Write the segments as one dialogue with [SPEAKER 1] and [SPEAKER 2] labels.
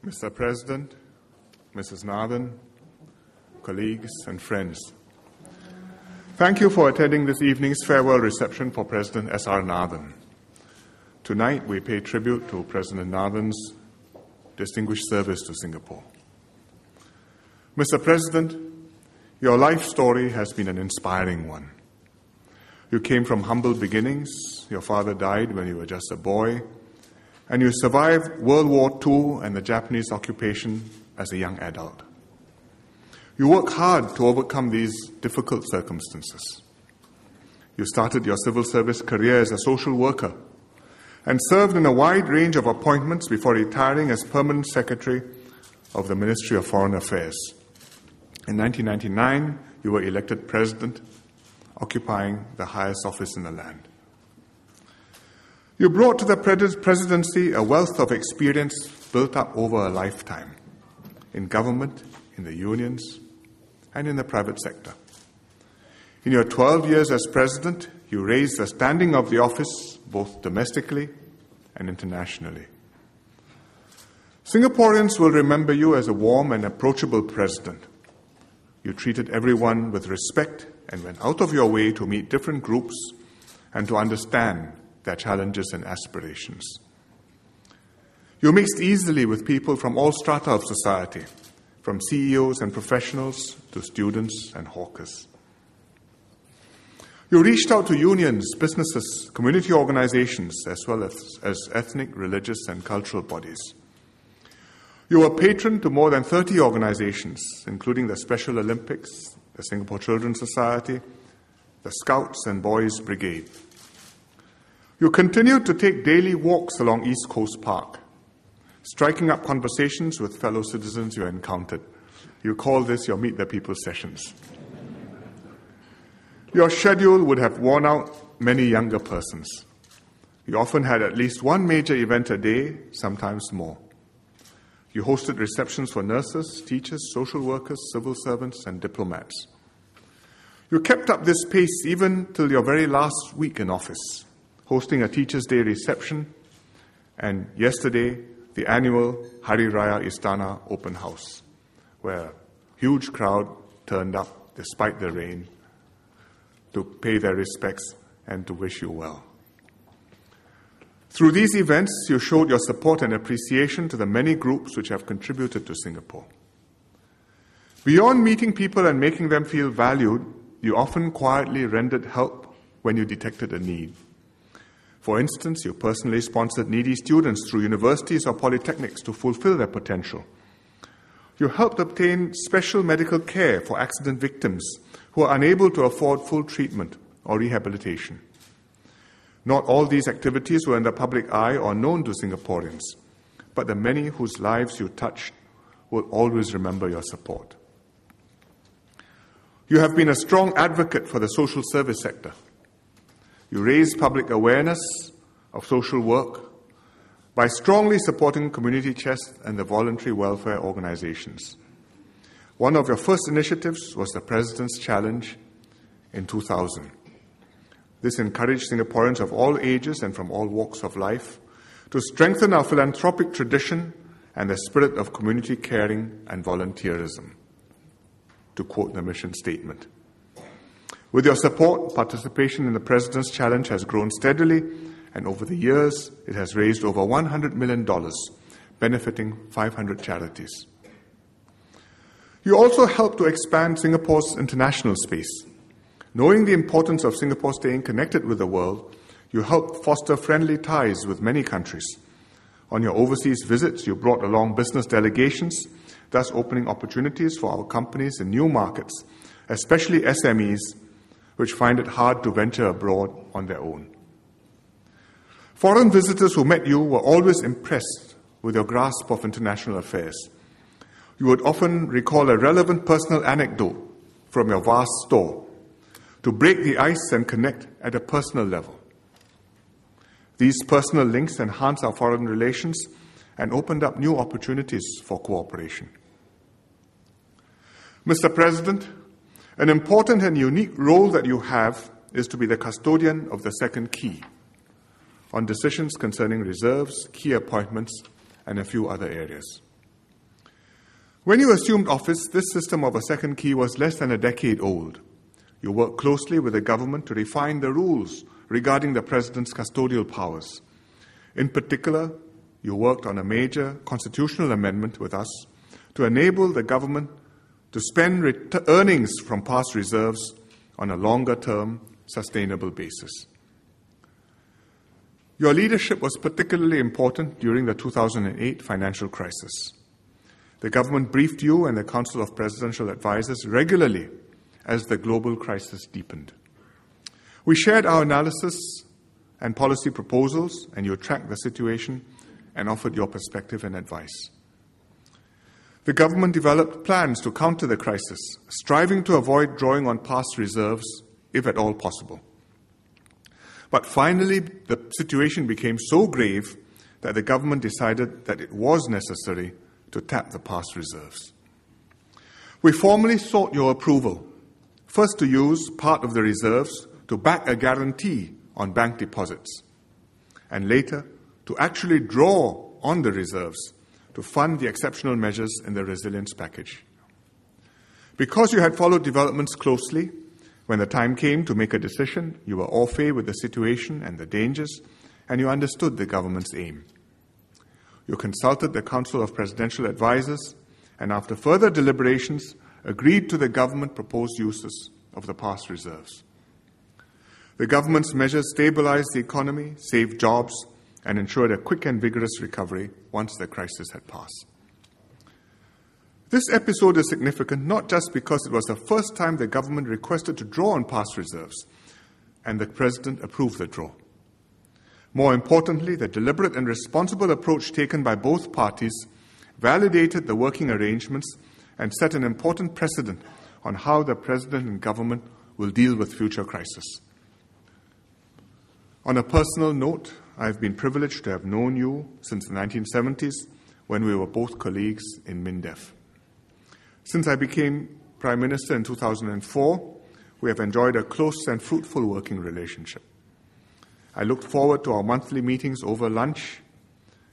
[SPEAKER 1] Mr. President, Mrs. Nathan, colleagues and friends, thank you for attending this evening's farewell reception for President S.R. Nathan. Tonight, we pay tribute to President Nathan's distinguished service to Singapore. Mr. President, your life story has been an inspiring one. You came from humble beginnings. Your father died when you were just a boy, and you survived World War II and the Japanese occupation as a young adult. You worked hard to overcome these difficult circumstances. You started your civil service career as a social worker and served in a wide range of appointments before retiring as Permanent Secretary of the Ministry of Foreign Affairs. In 1999, you were elected President, occupying the highest office in the land. You brought to the presidency a wealth of experience built up over a lifetime in government, in the unions, and in the private sector. In your 12 years as president, you raised the standing of the office both domestically and internationally. Singaporeans will remember you as a warm and approachable president. You treated everyone with respect and went out of your way to meet different groups and to understand their challenges and aspirations. You mixed easily with people from all strata of society, from CEOs and professionals to students and hawkers. You reached out to unions, businesses, community organizations, as well as ethnic, religious, and cultural bodies. You were patron to more than 30 organizations, including the Special Olympics, the Singapore Children's Society, the Scouts and Boys Brigade. You continued to take daily walks along East Coast Park, striking up conversations with fellow citizens you encountered. You call this your Meet the People sessions. Your schedule would have worn out many younger persons. You often had at least one major event a day, sometimes more. You hosted receptions for nurses, teachers, social workers, civil servants, and diplomats. You kept up this pace even till your very last week in office, hosting a Teachers' Day reception, and yesterday, the annual Hari Raya Istana open house, where a huge crowd turned up despite the rain to pay their respects and to wish you well. Through these events, you showed your support and appreciation to the many groups which have contributed to Singapore. Beyond meeting people and making them feel valued, you often quietly rendered help when you detected a need. For instance, you personally sponsored needy students through universities or polytechnics to fulfill their potential. You helped obtain special medical care for accident victims who are unable to afford full treatment or rehabilitation. Not all these activities were in the public eye or known to Singaporeans, but the many whose lives you touched will always remember your support. You have been a strong advocate for the social service sector. You raised public awareness of social work by strongly supporting Community Chest and the voluntary welfare organizations. One of your first initiatives was the President's Challenge in 2000. This encouraged Singaporeans of all ages and from all walks of life to strengthen our philanthropic tradition and the spirit of community caring and volunteerism, to quote the mission statement. With your support, participation in the President's Challenge has grown steadily, and over the years, it has raised over $100 million, benefiting 500 charities. You also helped to expand Singapore's international space. Knowing the importance of Singapore staying connected with the world, you helped foster friendly ties with many countries. On your overseas visits, you brought along business delegations, thus opening opportunities for our companies in new markets, especially SMEs, which find it hard to venture abroad on their own. Foreign visitors who met you were always impressed with your grasp of international affairs. You would often recall a relevant personal anecdote from your vast store to break the ice and connect at a personal level. These personal links enhanced our foreign relations and opened up new opportunities for cooperation. Mr. President, an important and unique role that you have is to be the custodian of the second key on decisions concerning reserves, key appointments, and a few other areas. When you assumed office, this system of a second key was less than a decade old. You worked closely with the government to refine the rules regarding the President's custodial powers. In particular, you worked on a major constitutional amendment with us to enable the government to spend earnings from past reserves on a longer-term, sustainable basis. Your leadership was particularly important during the 2008 financial crisis. The government briefed you and the Council of Presidential Advisers regularly as the global crisis deepened. We shared our analysis and policy proposals, and you tracked the situation and offered your perspective and advice. The government developed plans to counter the crisis, striving to avoid drawing on past reserves, if at all possible. But finally, the situation became so grave that the government decided that it was necessary to tap the past reserves. We formally sought your approval, first to use part of the reserves to back a guarantee on bank deposits, and later to actually draw on the reserves to fund the exceptional measures in the resilience package. Because you had followed developments closely, when the time came to make a decision, you were au fait with the situation and the dangers, and you understood the government's aim. You consulted the Council of Presidential Advisers, and after further deliberations, agreed to the government-proposed uses of the past reserves. The government's measures stabilized the economy, saved jobs, and ensured a quick and vigorous recovery once the crisis had passed. This episode is significant not just because it was the first time the government requested to draw on past reserves, and the President approved the draw. More importantly, the deliberate and responsible approach taken by both parties validated the working arrangements and set an important precedent on how the President and government will deal with future crises. On a personal note, I have been privileged to have known you since the 1970s when we were both colleagues in MINDEF. Since I became Prime Minister in 2004, we have enjoyed a close and fruitful working relationship. I looked forward to our monthly meetings over lunch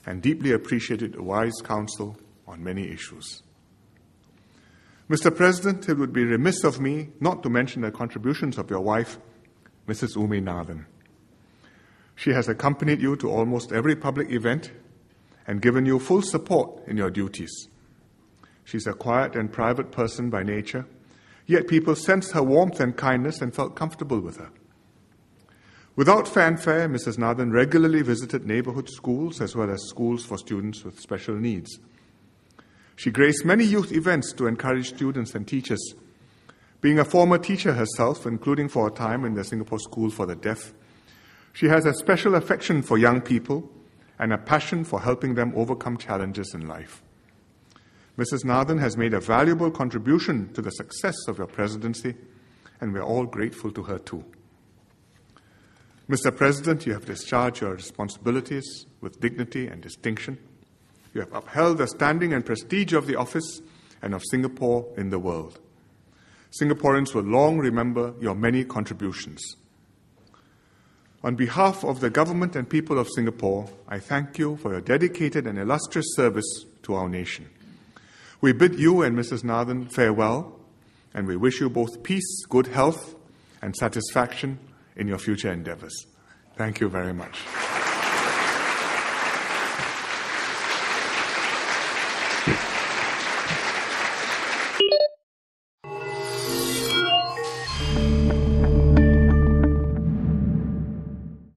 [SPEAKER 1] and deeply appreciated a wise counsel on many issues. Mr. President, it would be remiss of me not to mention the contributions of your wife, Mrs. Umi Nathan. She has accompanied you to almost every public event and given you full support in your duties. She's a quiet and private person by nature, yet people sensed her warmth and kindness and felt comfortable with her. Without fanfare, Mrs. Nathan regularly visited neighborhood schools as well as schools for students with special needs. She graced many youth events to encourage students and teachers. Being a former teacher herself, including for a time in the Singapore School for the Deaf, she has a special affection for young people and a passion for helping them overcome challenges in life. Mrs. Nathan has made a valuable contribution to the success of your presidency, and we are all grateful to her too. Mr. President, you have discharged your responsibilities with dignity and distinction. You have upheld the standing and prestige of the office and of Singapore in the world. Singaporeans will long remember your many contributions. On behalf of the government and people of Singapore, I thank you for your dedicated and illustrious service to our nation. We bid you and Mrs. Nathan farewell, and we wish you both peace, good health, and satisfaction in your future endeavors. Thank you very much.